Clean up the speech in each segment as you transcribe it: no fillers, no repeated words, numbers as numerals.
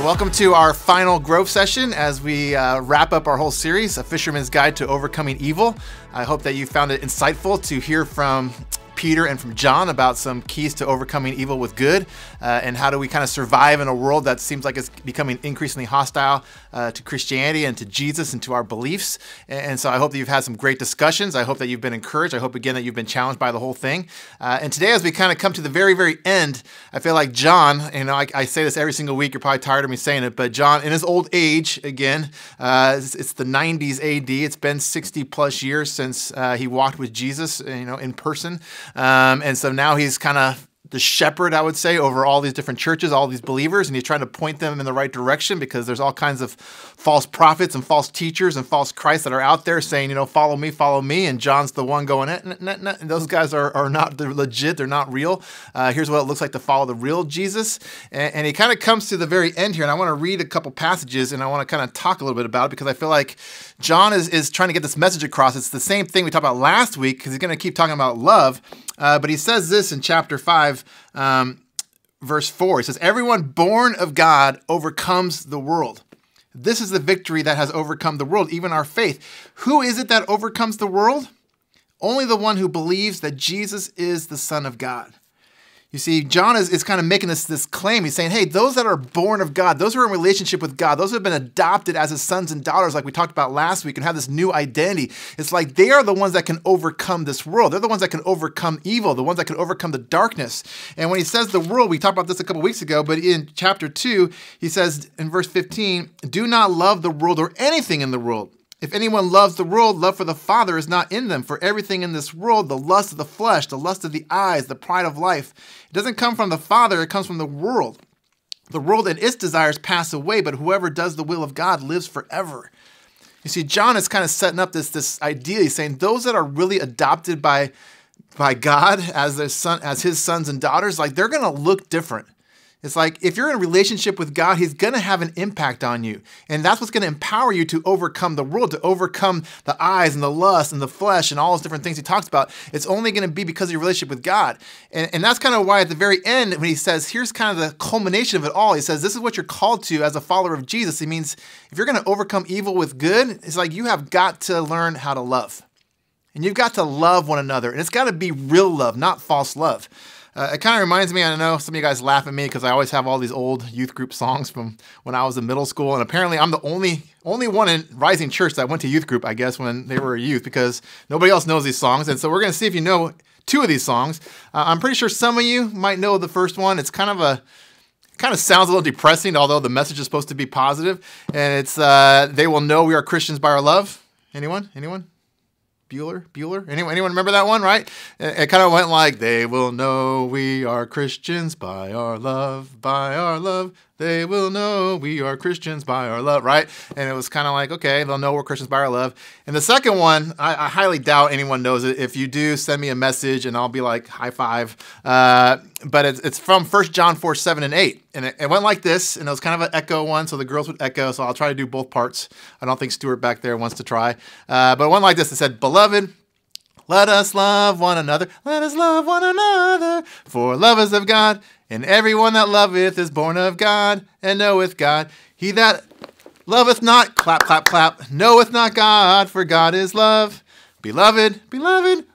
Welcome to our final Grove session as we wrap up our whole series, A Fisherman's Guide to Overcoming Evil. I hope that you found it insightful to hear from Peter and from John about some keys to overcoming evil with good, and how do we kind of survive in a world that seems like it's becoming increasingly hostile to Christianity and to Jesus and to our beliefs. And so I hope that you've had some great discussions. I hope that you've been encouraged. I hope, again, that you've been challenged by the whole thing. And today, as we kind of come to the very, very end, I feel like John, I say this every single week, you're probably tired of me saying it, but John, in his old age, again, it's the 90s AD, it's been 60 plus years since he walked with Jesus, in person. And so now he's kind of the shepherd, I would say, over all these different churches, all these believers, and he's trying to point them in the right direction because there's all kinds of false prophets and false teachers and false Christs that are out there saying, follow me, and John's the one going, and those guys are not, they're legit, they're not real. Here's what it looks like to follow the real Jesus. And he kind of comes to the very end here, and I want to read a couple passages, and I want to kind of talk a little bit about it because I feel like John is trying to get this message across. It's the same thing we talked about last week because he's going to keep talking about love. But he says this in chapter 5, verse 4. He says, everyone born of God overcomes the world. This is the victory that has overcome the world, even our faith. Who is it that overcomes the world? Only the one who believes that Jesus is the Son of God. You see, John is kind of making this claim. He's saying, hey, those that are born of God, those who are in relationship with God, those who have been adopted as his sons and daughters, like we talked about last week, and have this new identity, it's like they are the ones that can overcome this world. They're the ones that can overcome evil, the ones that can overcome the darkness. And when he says the world, we talked about this a couple weeks ago, but in chapter 2, he says in verse 15, do not love the world or anything in the world. If anyone loves the world, love for the Father is not in them. For everything in this world, the lust of the flesh, the lust of the eyes, the pride of life, it doesn't come from the Father, it comes from the world. The world and its desires pass away, but whoever does the will of God lives forever. You see, John is kind of setting up this idea. He's saying those that are really adopted by God as their son, as his sons and daughters, like they're going to look different. It's like if you're in a relationship with God, he's going to have an impact on you. And that's what's going to empower you to overcome the world, to overcome the eyes and the lust and the flesh and all those different things he talks about. It's only going to be because of your relationship with God. And that's kind of why at the very end, when he says, here's kind of the culmination of it all, he says, this is what you're called to as a follower of Jesus. It means if you're going to overcome evil with good, it's like you have got to learn how to love. And you've got to love one another. And it's got to be real love, not false love. It kind of reminds me, I know some of you guys laugh at me because I always have all these old youth group songs from when I was in middle school. And apparently I'm the only one in Rising Church that went to youth group, I guess, when they were a youth because nobody else knows these songs. And so we're going to see if you know two of these songs. I'm pretty sure some of you might know the first one. It's kind of sounds a little depressing, although the message is supposed to be positive. And it's, they will know we are Christians by our love. Anyone? Bueller? Anyone remember that one, right? It kind of went like, they will know we are Christians by our love. They will know we are Christians by our love, right? And it was kind of like, okay, they'll know we're Christians by our love. And the second one, I highly doubt anyone knows it. If you do, send me a message and I'll be like, high five. But it's from 1 John 4, 7, and 8. And it went like this, and it was kind of an echo one, so the girls would echo, so I'll try to do both parts. I don't think Stuart back there wants to try. But it went like this. It said, beloved, let us love one another. Let us love one another. For love is of God, and everyone that loveth is born of God, and knoweth God. He that loveth not, clap, clap, clap, knoweth not God, for God is love. Beloved,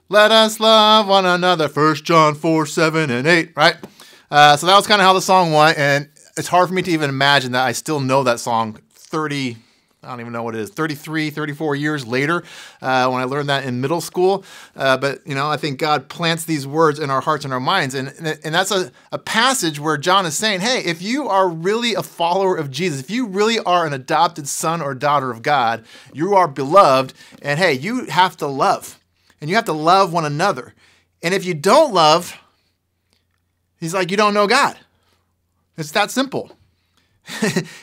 let us love one another. 1 John 4, 7, and 8, right? So that was kind of how the song went, and it's hard for me to even imagine that I still know that song 33, 34 years later when I learned that in middle school. But, I think God plants these words in our hearts and our minds. And that's a passage where John is saying, hey, if you are really a follower of Jesus, if you really are an adopted son or daughter of God, you are beloved. And, hey, you have to love. And you have to love one another. And if you don't love, he's like, you don't know God. It's that simple.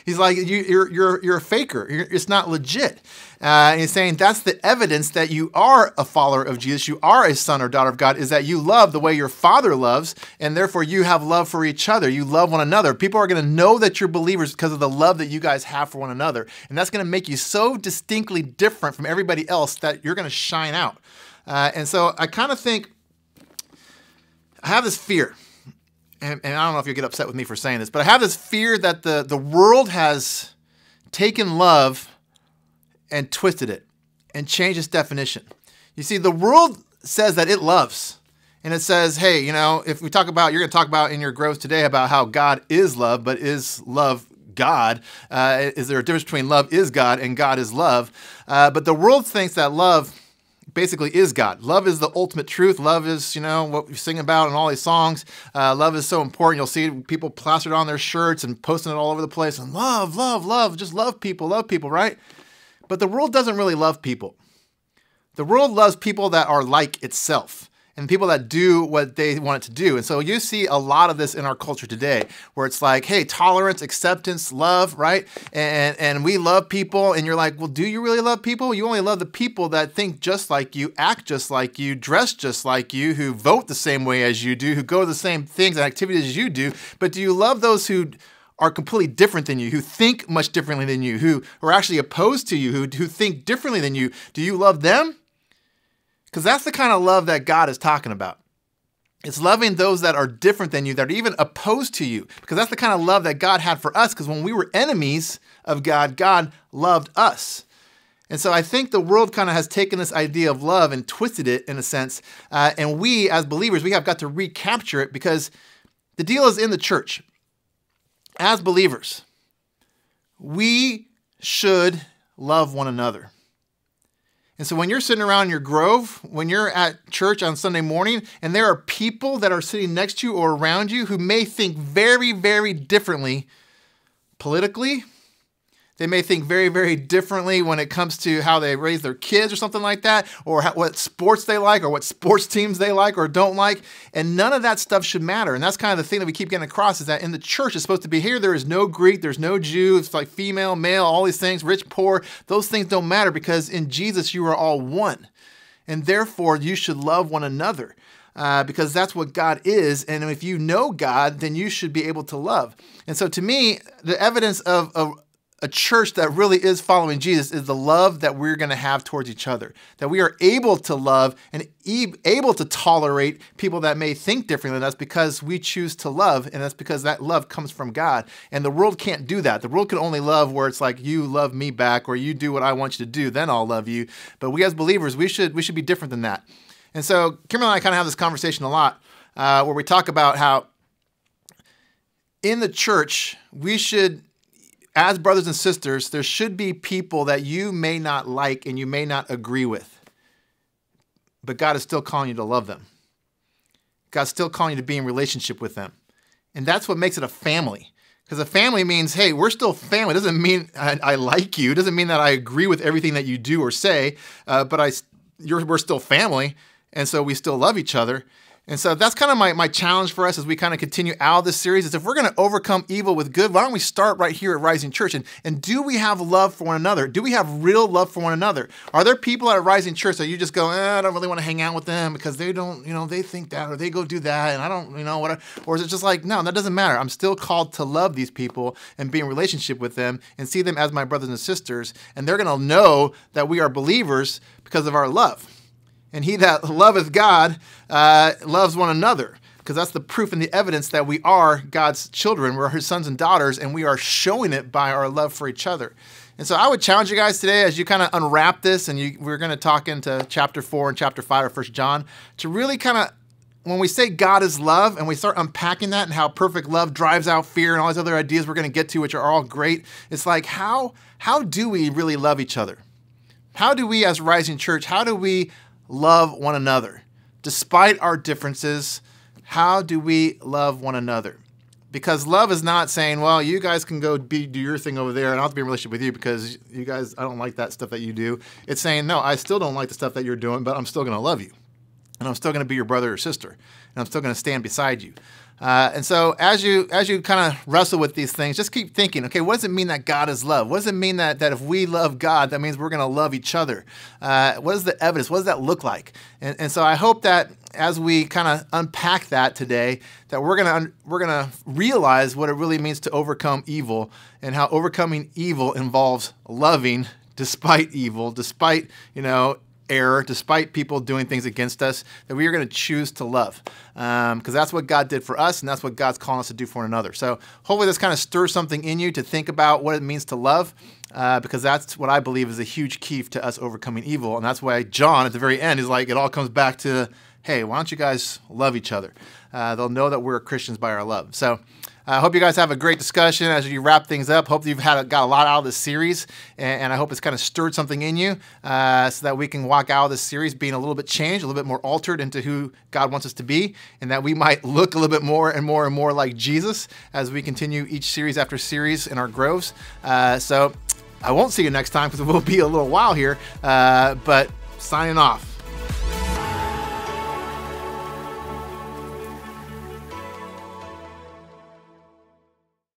He's like, you're a faker. It's not legit. And he's saying that's the evidence that you are a follower of Jesus. You are a son or daughter of God, is that you love the way your Father loves, and therefore you have love for each other. You love one another. People are going to know that you're believers because of the love that you guys have for one another. And that's going to make you so distinctly different from everybody else that you're going to shine out. And so I kind of think, I have this fear. and I don't know if you'll get upset with me for saying this, but I have this fear that the world has taken love and twisted it and changed its definition. You see, the world says that it loves. And it says, hey, you know, if we talk about, you're going to talk about in your growth today about how God is love, but is love God? Is there a difference between love is God and God is love? But the world thinks that love basically is God. Love is the ultimate truth. Love is, you know, what we sing about in all these songs. Love is so important. You'll see people plastered on their shirts and posting it all over the place. And love, love, love. Just love people, right? But the world doesn't really love people. The world loves people that are like itself, and people that do what they want it to do. And so you see a lot of this in our culture today, where it's like, hey, tolerance, acceptance, love, right? And we love people, and you're like, well, do you really love people? You only love the people that think just like you, act just like you, dress just like you, who vote the same way as you do, who go to the same things and activities as you do. But do you love those who are completely different than you, who think much differently than you, who are actually opposed to you, who think differently than you? Do you love them? Because that's the kind of love that God is talking about. It's loving those that are different than you, that are even opposed to you. Because that's the kind of love that God had for us. Because when we were enemies of God, God loved us. And so I think the world kind of has taken this idea of love and twisted it in a sense. And we, as believers, we have got to recapture it, because the deal is in the church. As believers, we should love one another. And so when you're sitting around your grove, when you're at church on Sunday morning, and there are people that are sitting next to you or around you who may think very, very differently politically, they may think very, very differently when it comes to how they raise their kids or something like that, or what sports they like, or what sports teams they like or don't like. And none of that stuff should matter. And that's kind of the thing that we keep getting across, is that in the church, it's supposed to be here. There is no Greek, there's no Jew. It's like female, male, all these things, rich, poor. Those things don't matter, because in Jesus, you are all one. And therefore, you should love one another. Because that's what God is. And if you know God, then you should be able to love. And so to me, the evidence of a church that really is following Jesus is the love that we're going to have towards each other, that we are able to love and able to tolerate people that may think differently than us, because we choose to love, and that's because that love comes from God. And the world can't do that. The world can only love where it's like, you love me back, or you do what I want you to do, then I'll love you. But we as believers, we should be different than that. And so Kimberly and I kind of have this conversation a lot, where we talk about how in the church, we should, as brothers and sisters, there should be people that you may not like and you may not agree with, but God is still calling you to love them. God's still calling you to be in relationship with them. And that's what makes it a family. Because a family means, hey, we're still family. It doesn't mean I like you. It doesn't mean that I agree with everything that you do or say, but we're still family, and so we still love each other. And so that's kind of my challenge for us as we kind of continue out of this series, is if we're going to overcome evil with good, why don't we start right here at Rising Church? And do we have love for one another? Do we have real love for one another? Are there people at Rising Church that you just go, I don't really want to hang out with them because they don't, they think that, or they go do that, and I don't, whatever. Or is it just like, no, that doesn't matter. I'm still called to love these people and be in relationship with them and see them as my brothers and sisters, and they're going to know that we are believers because of our love. And he that loveth God loves one another, because that's the proof and the evidence that we are God's children. We're his sons and daughters, and we are showing it by our love for each other. And so I would challenge you guys today, as you kind of unwrap this, and we're going to talk into chapter 4 and chapter 5 of 1 John, to really kind of, when we say God is love and we start unpacking that and how perfect love drives out fear and all these other ideas we're going to get to, which are all great, it's like, how do we really love each other? How do we, as Rising Church, how do we love one another? Despite our differences, how do we love one another? Because love is not saying, well, you guys can go do your thing over there, and I'll have to be in a relationship with you because you guys, I don't like that stuff that you do. It's saying, no, I still don't like the stuff that you're doing, but I'm still going to love you. And I'm still going to be your brother or sister. And I'm still going to stand beside you. And so as you kind of wrestle with these things, just keep thinking, okay, what does it mean that God is love? What does it mean that if we love God, that means we're going to love each other? What is the evidence? What does that look like? And so I hope that as we kind of unpack that today, that we're gonna realize what it really means to overcome evil, and how overcoming evil involves loving despite evil, despite, error, despite people doing things against us, that we are going to choose to love. Because that's what God did for us, and that's what God's calling us to do for one another. So hopefully this kind of stirs something in you to think about what it means to love, because that's what I believe is a huge key to us overcoming evil. And that's why John, at the very end, is like, it all comes back to, hey, why don't you guys love each other? They'll know that we're Christians by our love. So I hope you guys have a great discussion as you wrap things up. Hope you've got a lot out of this series, and I hope it's kind of stirred something in you so that we can walk out of this series being a little bit changed, a little bit more altered into who God wants us to be, and that we might look a little bit more and more and more like Jesus as we continue each series after series in our groves. So I won't see you next time because it will be a little while here, but signing off.